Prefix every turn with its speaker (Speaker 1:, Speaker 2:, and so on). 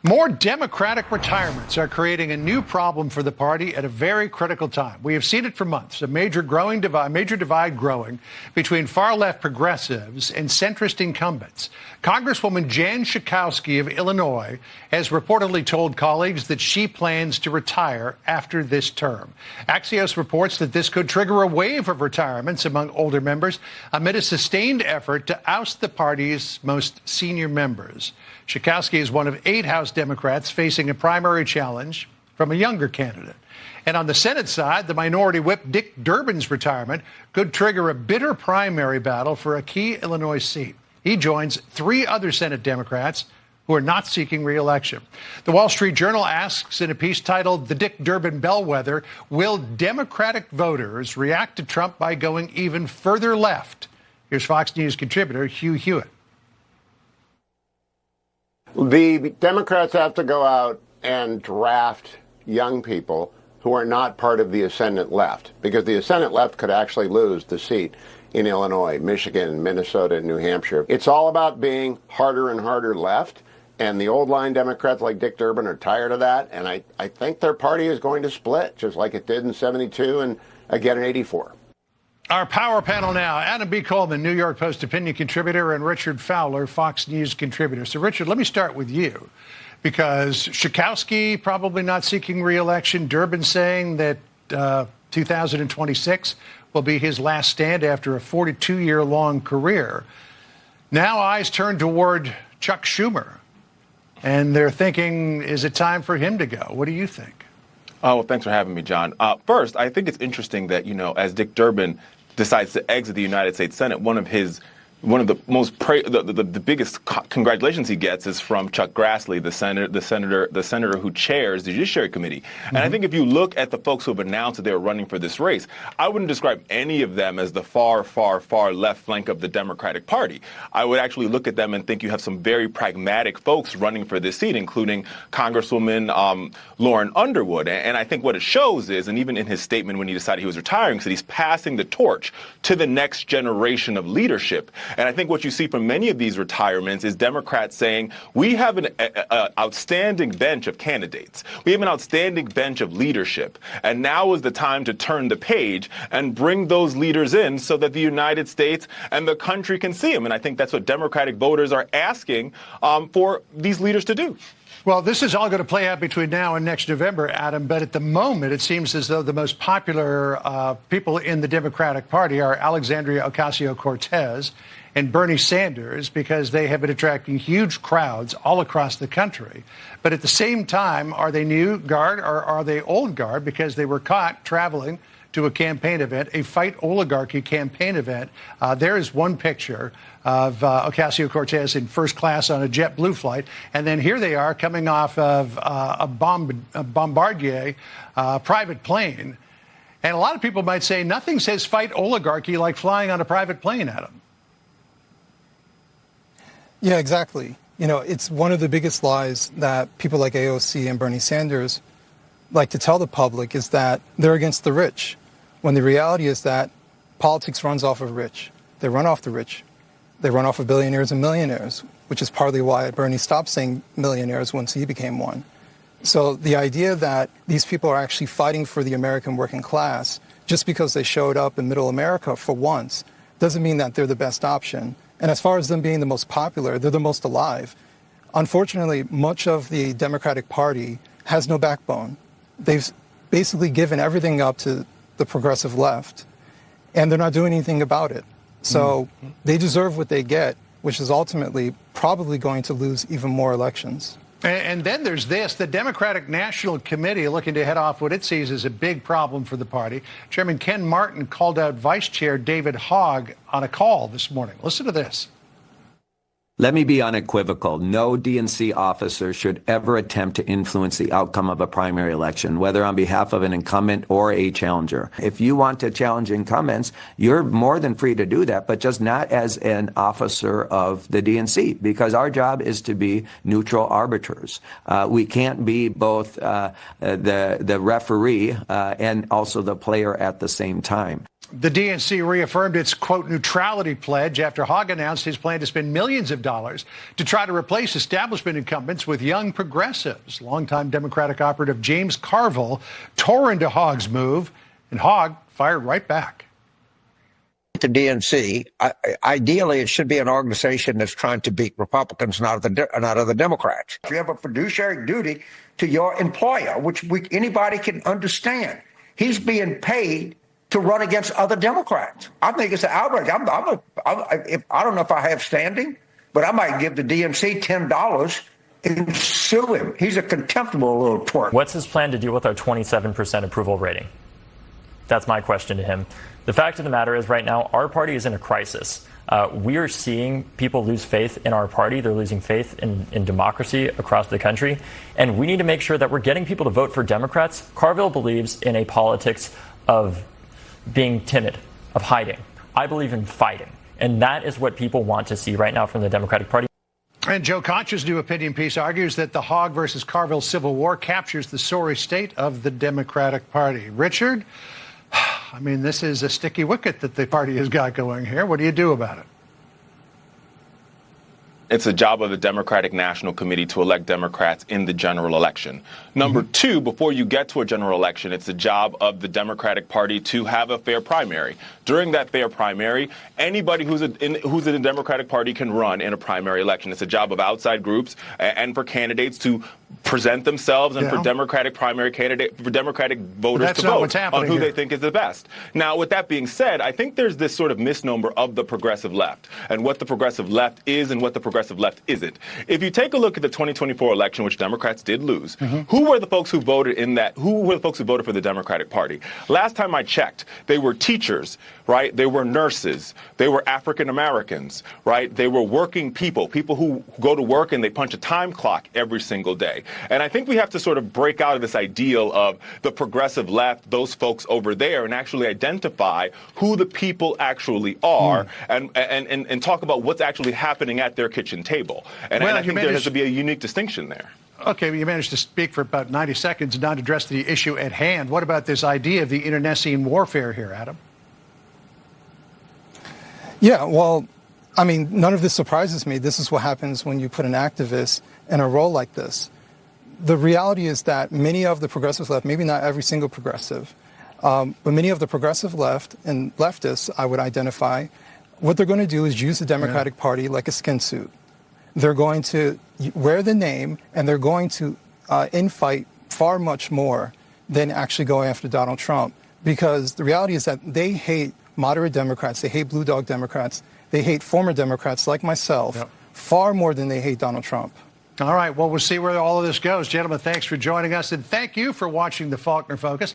Speaker 1: More Democratic retirements are creating a new problem for the party at a very critical time. We have seen it for months, a major divide growing between far-left progressives and centrist incumbents. Congresswoman Jan Schakowsky of Illinois has reportedly told colleagues that she plans to retire after this term. Axios reports that this could trigger a wave of retirements among older members amid a sustained effort to oust the party's most senior members. Schakowsky is one of 8 House Democrats facing a primary challenge from a younger candidate. And on the Senate side, the minority whip Dick Durbin's retirement could trigger a bitter primary battle for a key Illinois seat. He joins 3 other Senate Democrats who are not seeking re-election. The Wall Street Journal asks in a piece titled "The Dick Durbin Bellwether," will Democratic voters react to Trump by going even further left? Here's Fox News contributor Hugh Hewitt.
Speaker 2: The Democrats have to go out and draft young people who are not part of the ascendant left, because the ascendant left could actually lose the seat in Illinois, Michigan, Minnesota, and New Hampshire. It's all about being harder and harder left, and the old line Democrats like Dick Durbin are tired of that, and I think their party is going to split, just like it did in '72 and again in '84.
Speaker 1: Our power panel now, Adam B. Coleman, New York Post opinion contributor, and Richard Fowler, Fox News contributor. So, Richard, let me start with you, because Schakowsky probably not seeking re-election. Durbin saying that 2026 will be his last stand after a 42-year-long career. Now eyes turn toward Chuck Schumer, and they're thinking, is it time for him to go? What do you think?
Speaker 3: Oh, well, thanks for having me, John. First, I think it's interesting that, as Dick Durbin decides to exit the United States Senate, one of the most the biggest congratulations he gets is from Chuck Grassley, the senator who chairs the Judiciary Committee. And I think if you look at the folks who have announced that they were running for this race, I wouldn't describe any of them as the far, far, far left flank of the Democratic Party. I would actually look at them and think you have some very pragmatic folks running for this seat, including Congresswoman Lauren Underwood. And I think what it shows is, and even in his statement when he decided he was retiring, said he's passing the torch to the next generation of leadership. And I think what you see from many of these retirements is Democrats saying, we have an outstanding bench of candidates. We have an outstanding bench of leadership. And now is the time to turn the page and bring those leaders in so that the United States and the country can see them. And I think that's what Democratic voters are asking for these leaders to do.
Speaker 1: Well, this is all going to play out between now and next November, Adam. But at the moment, it seems as though the most popular people in the Democratic Party are Alexandria Ocasio-Cortez and Bernie Sanders, because they have been attracting huge crowds all across the country. But at the same time, are they new guard or are they old guard, because they were caught traveling to a campaign event, a fight oligarchy campaign event? There is one picture of Ocasio-Cortez in first class on a JetBlue flight. And then here they are coming off of a Bombardier private plane. And a lot of people might say nothing says fight oligarchy like flying on a private plane, Adam.
Speaker 4: Yeah, exactly. It's one of the biggest lies that people like AOC and Bernie Sanders like to tell the public, is that they're against the rich, when the reality is that politics runs off of rich. They run off the rich. They run off of billionaires and millionaires, which is partly why Bernie stopped saying millionaires once he became one. So the idea that these people are actually fighting for the American working class just because they showed up in middle America for once doesn't mean that they're the best option. And as far as them being the most popular, they're the most alive. Unfortunately, much of the Democratic Party has no backbone. They've basically given everything up to the progressive left, and they're not doing anything about it. So they deserve what they get, which is ultimately probably going to lose even more elections.
Speaker 1: And then there's this, the Democratic National Committee looking to head off what it sees as a big problem for the party. Chairman Ken Martin called out Vice Chair David Hogg on a call this morning. Listen to this.
Speaker 5: Let me be unequivocal. No DNC officer should ever attempt to influence the outcome of a primary election, whether on behalf of an incumbent or a challenger. If you want to challenge incumbents, you're more than free to do that, but just not as an officer of the DNC, because our job is to be neutral arbiters. We can't be both the referee and also the player at the same time.
Speaker 1: The DNC reaffirmed its, quote, neutrality pledge after Hogg announced his plan to spend millions of dollars to try to replace establishment incumbents with young progressives. Longtime Democratic operative James Carville tore into Hogg's move, and Hogg fired right back.
Speaker 6: The DNC, ideally, it should be an organization that's trying to beat Republicans, not other Democrats. You have a fiduciary duty to your employer, which anybody can understand. He's being paid to run against other Democrats. I think it's an outrage. I don't know if I have standing, but I might give the DNC $10 and sue him. He's a contemptible little twerp.
Speaker 7: What's his plan to deal with our 27% approval rating? That's my question to him. The fact of the matter is right now, our party is in a crisis. We are seeing people lose faith in our party. They're losing faith in democracy across the country. And we need to make sure that we're getting people to vote for Democrats. Carville believes in a politics of being timid, of hiding. I believe in fighting. And that is what people want to see right now from the Democratic Party.
Speaker 1: And Joe Concha's new opinion piece argues that the Hogg versus Carville civil war captures the sorry state of the Democratic Party. Richard, I mean, this is a sticky wicket that the party has got going here. What do you do about it?
Speaker 3: It's a job of the Democratic National Committee to elect Democrats in the general election. Number two, before you get to a general election, it's the job of the Democratic Party to have a fair primary. During that fair primary, anybody who's in the Democratic Party can run in a primary election. It's a job of outside groups and for candidates to present themselves and for Democratic voters to vote on who they think is the best. Now, with that being said, I think there's this sort of misnomer of the progressive left and what the progressive left is and what the progressive left isn't. If you take a look at the 2024 election, which Democrats did lose, who were the folks who voted in that? Who were the folks who voted for the Democratic Party? Last time I checked, they were teachers, right? They were nurses. They were African Americans, right? They were working people, people who go to work and they punch a time clock every single day. And I think we have to sort of break out of this ideal of the progressive left, those folks over there, and actually identify who the people actually are and talk about what's actually happening at their kitchen table. And I think there has to be a unique distinction there.
Speaker 1: Okay, well, you managed to speak for about 90 seconds and not address the issue at hand. What about this idea of the internecine warfare here, Adam?
Speaker 4: Yeah, well, I mean, none of this surprises me. This is what happens when you put an activist in a role like this. The reality is that many of the progressive left, maybe not every single progressive, but many of the progressive left and leftists, I would identify, what they're going to do is use the Democratic Party like a skin suit. They're going to wear the name, and they're going to infight far much more than actually go after Donald Trump. Because the reality is that they hate moderate Democrats, they hate blue dog Democrats, they hate former Democrats like myself far more than they hate Donald Trump.
Speaker 1: All right, well, we'll see where all of this goes. Gentlemen, thanks for joining us, and thank you for watching the Faulkner Focus.